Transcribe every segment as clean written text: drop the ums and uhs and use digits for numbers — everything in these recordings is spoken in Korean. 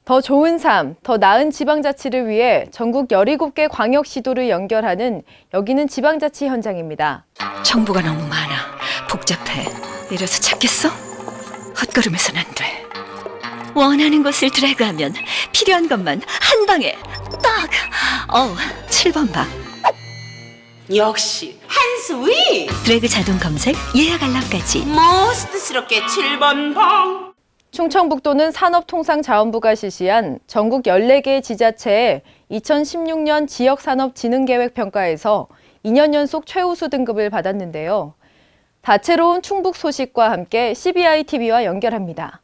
더 좋은 삶, 더 나은 지방자치를 위해 전국 17개 광역시도를 연결하는 여기는 지방자치 현장입니다. 정보가 너무 많아. 복잡해. 이래서 찾겠어? 헛걸음해선 안 돼. 원하는 곳을 드래그하면 필요한 것만 한 방에 딱! 7번 방. 역시 한스위 드래그 자동 검색, 예약 알람까지. 머스트스럽게 7번 방. 충청북도는 산업통상자원부가 실시한 전국 14개 지자체의 2016년 지역산업진흥계획평가에서 2년 연속 최우수 등급을 받았는데요. 다채로운 충북 소식과 함께 CBI-TV와 연결합니다.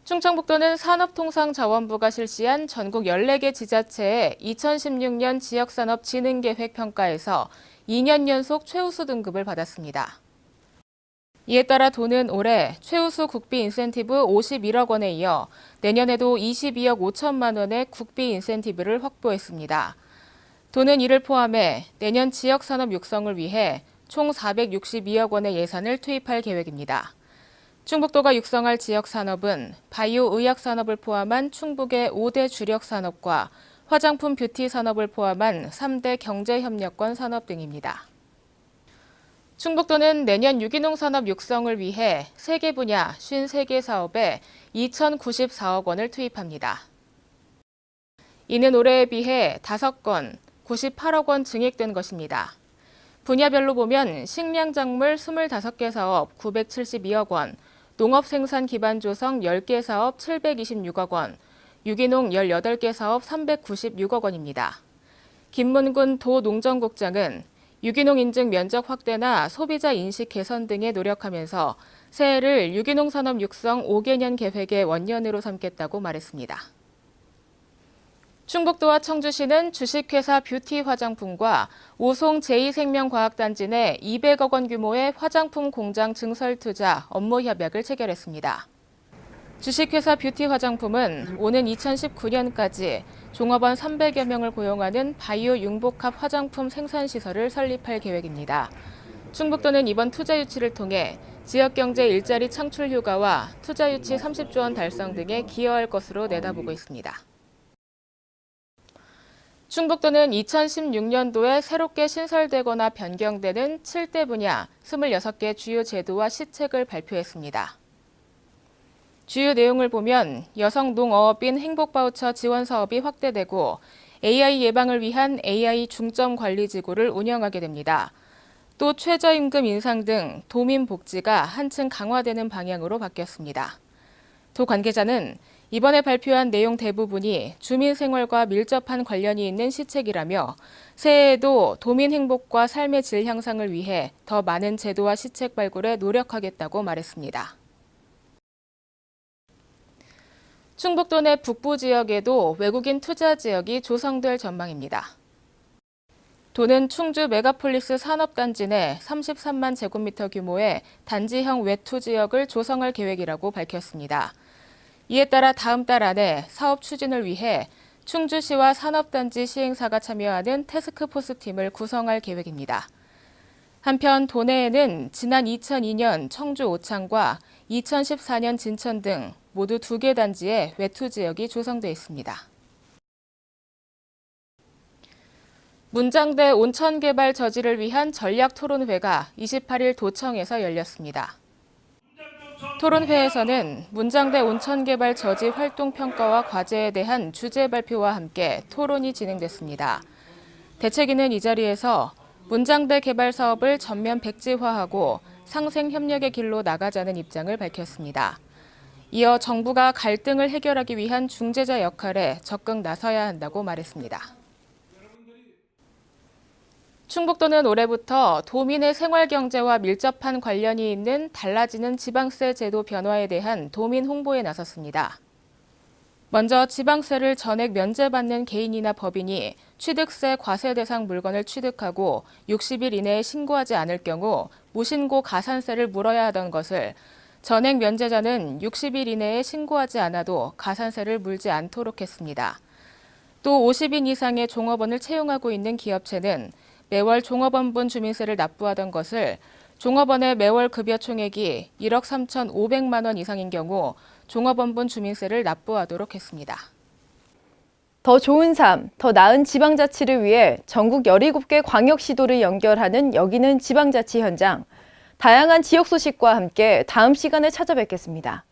충청북도는 산업통상자원부가 실시한 전국 14개 지자체의 2016년 지역산업진흥계획 평가에서 2년 연속 최우수 등급을 받았습니다. 이에 따라 도는 올해 최우수 국비 인센티브 51억 원에 이어 내년에도 22억 5천만 원의 국비 인센티브를 확보했습니다. 도는 이를 포함해 내년 지역산업 육성을 위해 총 462억 원의 예산을 투입할 계획입니다. 충북도가 육성할 지역산업은 바이오 의약 산업을 포함한 충북의 5대 주력 산업과 화장품 뷰티 산업을 포함한 3대 경제협력권 산업 등입니다. 충북도는 내년 유기농 산업 육성을 위해 3개 분야 53개 사업에 2,094억 원을 투입합니다. 이는 올해에 비해 5건 98억 원 증액된 것입니다. 분야별로 보면 식량작물 25개 사업 972억 원, 농업생산 기반 조성 10개 사업 726억 원, 유기농 18개 사업 396억 원입니다. 김문군 도농정국장은 유기농 인증 면적 확대나 소비자 인식 개선 등에 노력하면서 새해를 유기농 산업 육성 5개년 계획의 원년으로 삼겠다고 말했습니다. 충북도와 청주시는 주식회사 뷰티 화장품과 오송 제2생명과학단지 내 200억 원 규모의 화장품 공장 증설 투자 업무 협약을 체결했습니다. 주식회사 뷰티 화장품은 오는 2019년까지 종업원 300여 명을 고용하는 바이오 융복합 화장품 생산시설을 설립할 계획입니다. 충북도는 이번 투자 유치를 통해 지역경제 일자리 창출 효과와 투자 유치 30조 원 달성 등에 기여할 것으로 내다보고 있습니다. 충북도는 2016년도에 새롭게 신설되거나 변경되는 7대 분야 26개 주요 제도와 시책을 발표했습니다. 주요 내용을 보면 여성 농어업인 행복바우처 지원 사업이 확대되고 AI 예방을 위한 AI 중점 관리지구를 운영하게 됩니다. 또 최저임금 인상 등 도민 복지가 한층 강화되는 방향으로 바뀌었습니다. 도 관계자는 이번에 발표한 내용 대부분이 주민 생활과 밀접한 관련이 있는 시책이라며 새해에도 도민 행복과 삶의 질 향상을 위해 더 많은 제도와 시책 발굴에 노력하겠다고 말했습니다. 충북도 내 북부 지역에도 외국인 투자 지역이 조성될 전망입니다. 도는 충주 메가폴리스 산업단지 내 33만 제곱미터 규모의 단지형 외투 지역을 조성할 계획이라고 밝혔습니다. 이에 따라 다음 달 안에 사업 추진을 위해 충주시와 산업단지 시행사가 참여하는 태스크포스 팀을 구성할 계획입니다. 한편 도내에는 지난 2002년 청주 오창과 2014년 진천 등 모두 2개 단지에 외투 지역이 조성돼 있습니다. 문장대 온천 개발 저지를 위한 전략 토론회가 28일 도청에서 열렸습니다. 토론회에서는 문장대 온천 개발 저지 활동 평가와 과제에 대한 주제 발표와 함께 토론이 진행됐습니다. 대책위는 이 자리에서 문장대 개발 사업을 전면 백지화하고 상생 협력의 길로 나가자는 입장을 밝혔습니다. 이어 정부가 갈등을 해결하기 위한 중재자 역할에 적극 나서야 한다고 말했습니다. 충북도는 올해부터 도민의 생활경제와 밀접한 관련이 있는 달라지는 지방세 제도 변화에 대한 도민 홍보에 나섰습니다. 먼저 지방세를 전액 면제받는 개인이나 법인이 취득세 과세 대상 물건을 취득하고 60일 이내에 신고하지 않을 경우 무신고 가산세를 물어야 하던 것을 전액 면제자는 60일 이내에 신고하지 않아도 가산세를 물지 않도록 했습니다. 또 50인 이상의 종업원을 채용하고 있는 기업체는 매월 종업원분 주민세를 납부하던 것을 종업원의 매월 급여 총액이 1억 3,500만 원 이상인 경우 종업원분 주민세를 납부하도록 했습니다. 더 좋은 삶, 더 나은 지방자치를 위해 전국 17개 광역시도를 연결하는 여기는 지방자치 현장. 다양한 지역 소식과 함께 다음 시간에 찾아뵙겠습니다.